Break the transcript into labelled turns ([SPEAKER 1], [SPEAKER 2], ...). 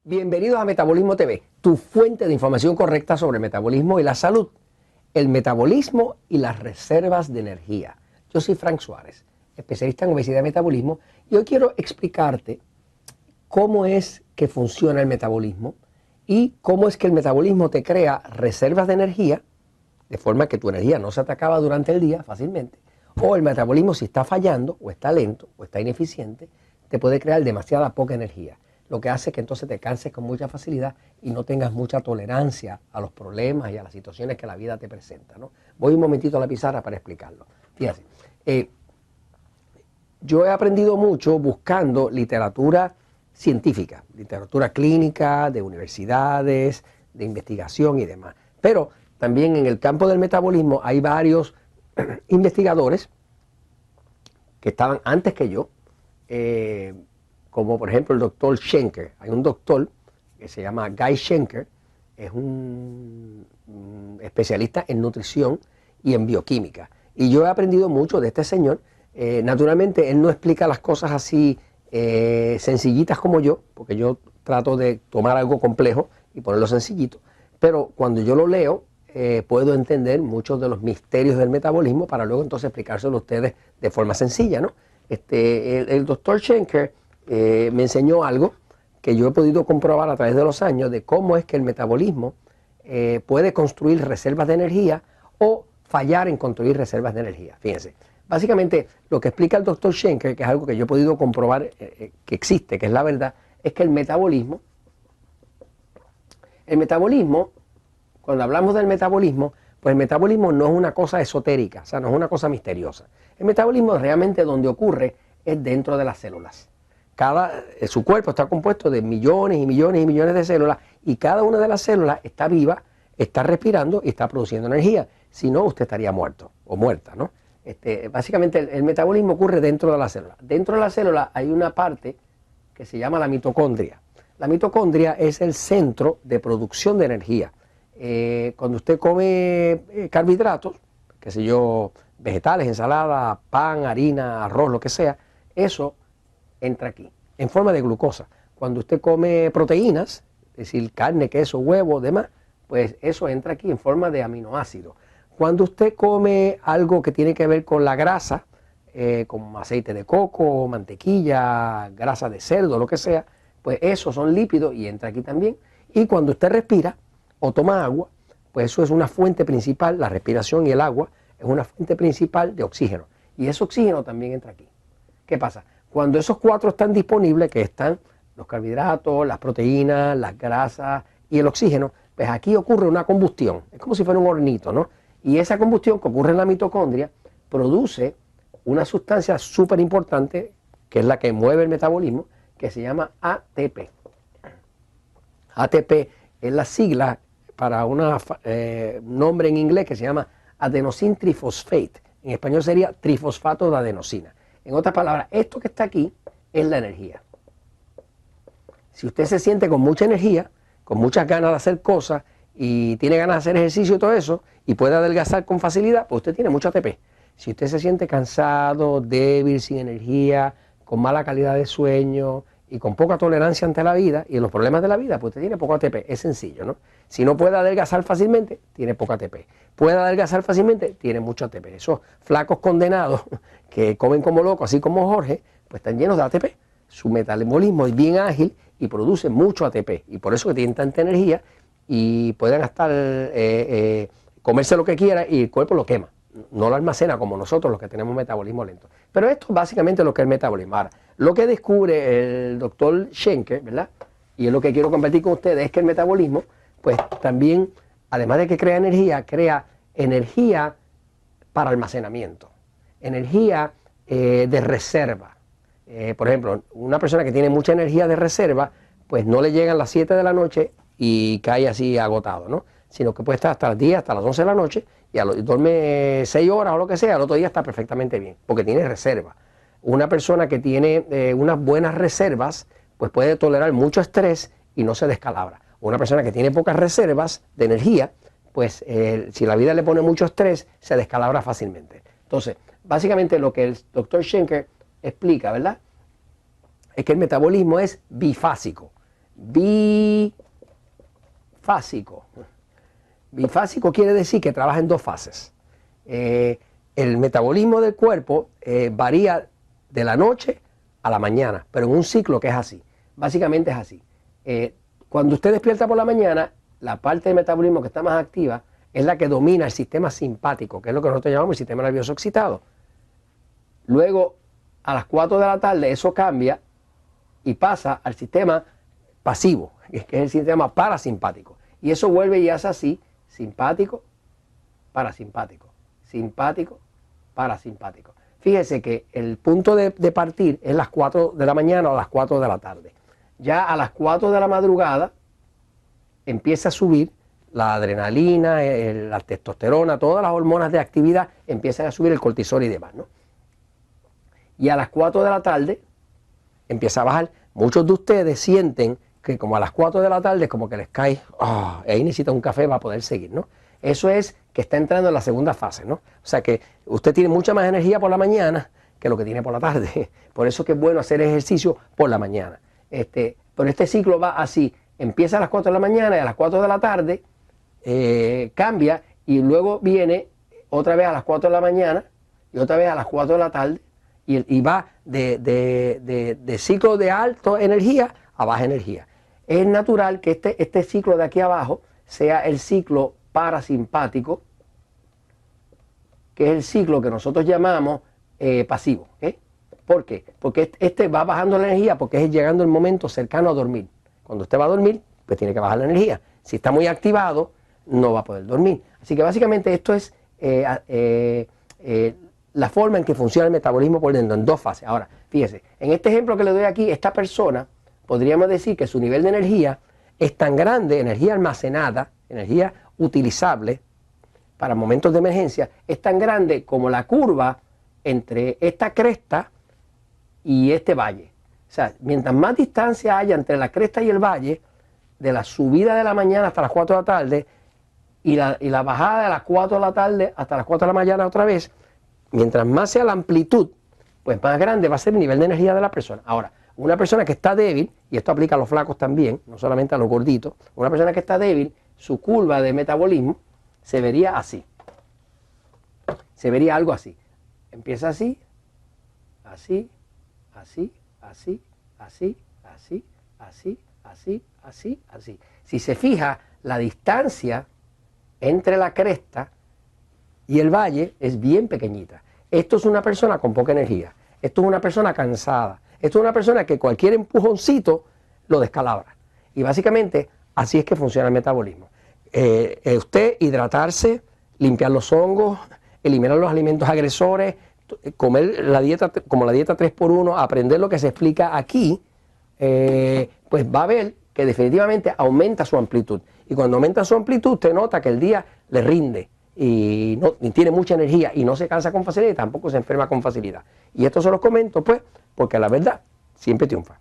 [SPEAKER 1] Bienvenidos a Metabolismo TV, tu fuente de información correcta sobre el metabolismo y la salud, el metabolismo y las reservas de energía. Yo soy Frank Suárez, especialista en obesidad y metabolismo, y hoy quiero explicarte cómo es que funciona el metabolismo y cómo es que el metabolismo te crea reservas de energía, de forma que tu energía no se te acaba durante el día fácilmente, o el metabolismo, si está fallando, o está lento, o está ineficiente, te puede crear demasiada poca energía, lo que hace que entonces te canses con mucha facilidad y no tengas mucha tolerancia a los problemas y a las situaciones que la vida te presenta, ¿no? Voy un momentito a la pizarra para explicarlo. Fíjate, yo he aprendido mucho buscando literatura científica, literatura clínica, de universidades, de investigación y demás. Pero también en el campo del metabolismo hay varios investigadores que estaban antes que yo, como por ejemplo el doctor Schenker. Hay un doctor que se llama Guy Schenker, es un especialista en nutrición y en bioquímica. Y yo he aprendido mucho de este señor. Naturalmente él no explica las cosas así sencillitas como yo, porque yo trato de tomar algo complejo y ponerlo sencillito. Pero cuando yo lo leo, puedo entender muchos de los misterios del metabolismo para luego entonces explicárselo a ustedes de forma sencilla, ¿no? El doctor Schenker me enseñó algo que yo he podido comprobar a través de los años de cómo es que el metabolismo puede construir reservas de energía o fallar en construir reservas de energía. Fíjense, básicamente lo que explica el doctor Schenker, que es algo que yo he podido comprobar que existe, que es la verdad, es que el metabolismo, cuando hablamos del metabolismo, pues el metabolismo no es una cosa esotérica, o sea, no es una cosa misteriosa. El metabolismo realmente donde ocurre es dentro de las células. Su cuerpo está compuesto de millones y millones y millones de células y cada una de las células está viva, está respirando y está produciendo energía. Si no, usted estaría muerto o muerta, ¿no? Básicamente el metabolismo ocurre dentro de la célula. Dentro de la célula hay una parte que se llama la mitocondria. La mitocondria es el centro de producción de energía. Cuando usted come carbohidratos, qué sé yo, vegetales, ensalada, pan, harina, arroz, lo que sea, eso entra aquí, en forma de glucosa. Cuando usted come proteínas, es decir, carne, queso, huevo, demás, pues eso entra aquí en forma de aminoácidos. Cuando usted come algo que tiene que ver con la grasa, como aceite de coco, mantequilla, grasa de cerdo, lo que sea, pues esos son lípidos y entra aquí también. Y cuando usted respira o toma agua, pues eso es una fuente principal, la respiración y el agua es una fuente principal de oxígeno. Y ese oxígeno también entra aquí. ¿Qué pasa? Cuando esos cuatro están disponibles, que están los carbohidratos, las proteínas, las grasas y el oxígeno, pues aquí ocurre una combustión. Es como si fuera un hornito, ¿no? Y esa combustión que ocurre en la mitocondria produce una sustancia súper importante, que es la que mueve el metabolismo, que se llama ATP. ATP es la sigla para un nombre en inglés que se llama adenosine trifosfate. En español sería trifosfato de adenosina. En otras palabras, esto que está aquí es la energía. Si usted se siente con mucha energía, con muchas ganas de hacer cosas y tiene ganas de hacer ejercicio y todo eso, y puede adelgazar con facilidad, pues usted tiene mucho ATP. Si usted se siente cansado, débil, sin energía, con mala calidad de sueño y con poca tolerancia ante la vida y en los problemas de la vida, pues usted tiene poco ATP. Es sencillo, ¿no? Si no puede adelgazar fácilmente, tiene poco ATP. Puede adelgazar fácilmente, tiene mucho ATP. Esos flacos condenados que comen como locos, así como Jorge, pues están llenos de ATP. Su metabolismo es bien ágil y produce mucho ATP. Y por eso que tienen tanta energía y pueden hasta comerse lo que quiera y el cuerpo lo quema. No lo almacena como nosotros los que tenemos metabolismo lento. Pero esto es básicamente lo que es el metabolismo. Ahora, lo que descubre el doctor Schenker, ¿verdad? Y es lo que quiero compartir con ustedes, es que el metabolismo, pues también, además de que crea energía para almacenamiento, energía de reserva. Por ejemplo, una persona que tiene mucha energía de reserva, pues no le llegan las 7 de la noche y cae así agotado, ¿no? Sino que puede estar hasta las 10, hasta las 11 de la noche y duerme 6 horas o lo que sea, al otro día está perfectamente bien, porque tiene reserva. Una persona que tiene unas buenas reservas, pues puede tolerar mucho estrés y no se descalabra. Una persona que tiene pocas reservas de energía, pues si la vida le pone mucho estrés, se descalabra fácilmente. Entonces, básicamente lo que el doctor Schenker explica, ¿verdad? Es que el metabolismo es bifásico. bifásico. Bifásico quiere decir que trabaja en dos fases. El metabolismo del cuerpo varía de la noche a la mañana, pero en un ciclo que es así. Básicamente es así. Cuando usted despierta por la mañana, la parte del metabolismo que está más activa es la que domina el sistema simpático, que es lo que nosotros llamamos el sistema nervioso excitado. Luego, a las 4 de la tarde, eso cambia y pasa al sistema pasivo, que es el sistema parasimpático. Y eso vuelve y hace así, simpático, parasimpático, simpático, parasimpático. Fíjese que el punto de partir es las 4 de la mañana o las 4 de la tarde. Ya a las 4 de la madrugada empieza a subir la adrenalina, la testosterona, todas las hormonas de actividad empiezan a subir, el cortisol y demás, ¿no? Y a las 4 de la tarde empieza a bajar. Muchos de ustedes sienten que como a las 4 de la tarde como que les cae, ahí necesita un café para poder seguir, ¿no? Eso es que está entrando en la segunda fase, ¿no? O sea que usted tiene mucha más energía por la mañana que lo que tiene por la tarde. Por eso que es bueno hacer ejercicio por la mañana. Pero este ciclo va así, empieza a las 4 de la mañana y a las 4 de la tarde cambia y luego viene otra vez a las 4 de la mañana y otra vez a las 4 de la tarde y va de ciclo de alta energía a baja energía. Es natural que este ciclo de aquí abajo sea el ciclo parasimpático, que es el ciclo que nosotros llamamos pasivo. ¿Okay? ¿Por qué? Porque este va bajando la energía porque es llegando el momento cercano a dormir. Cuando usted va a dormir, pues tiene que bajar la energía. Si está muy activado, no va a poder dormir. Así que básicamente esto es la forma en que funciona el metabolismo por dentro, en dos fases. Ahora, fíjese, en este ejemplo que le doy aquí, esta persona, podríamos decir que su nivel de energía es tan grande, energía almacenada, energía utilizable para momentos de emergencia, es tan grande como la curva entre esta cresta y este valle. O sea, mientras más distancia haya entre la cresta y el valle, de la subida de la mañana hasta las 4 de la tarde y la bajada de las 4 de la tarde hasta las 4 de la mañana otra vez, mientras más sea la amplitud, pues más grande va a ser el nivel de energía de la persona. Ahora, una persona que está débil, y esto aplica a los flacos también, no solamente a los gorditos, una persona que está débil, su curva de metabolismo se vería así. Se vería algo así. Empieza así, así, así, así, así, así, así, así, así, así. Si se fija, la distancia entre la cresta y el valle es bien pequeñita. Esto es una persona con poca energía. Esto es una persona cansada. Esto es una persona que cualquier empujoncito lo descalabra. Y básicamente así es que funciona el metabolismo. Usted hidratarse, limpiar los hongos, eliminar los alimentos agresores, comer la dieta como la dieta 3x1, aprender lo que se explica aquí, pues va a ver que definitivamente aumenta su amplitud. Y cuando aumenta su amplitud, usted nota que el día le rinde y tiene mucha energía y no se cansa con facilidad y tampoco se enferma con facilidad. Y esto se los comento, pues, porque la verdad siempre triunfa.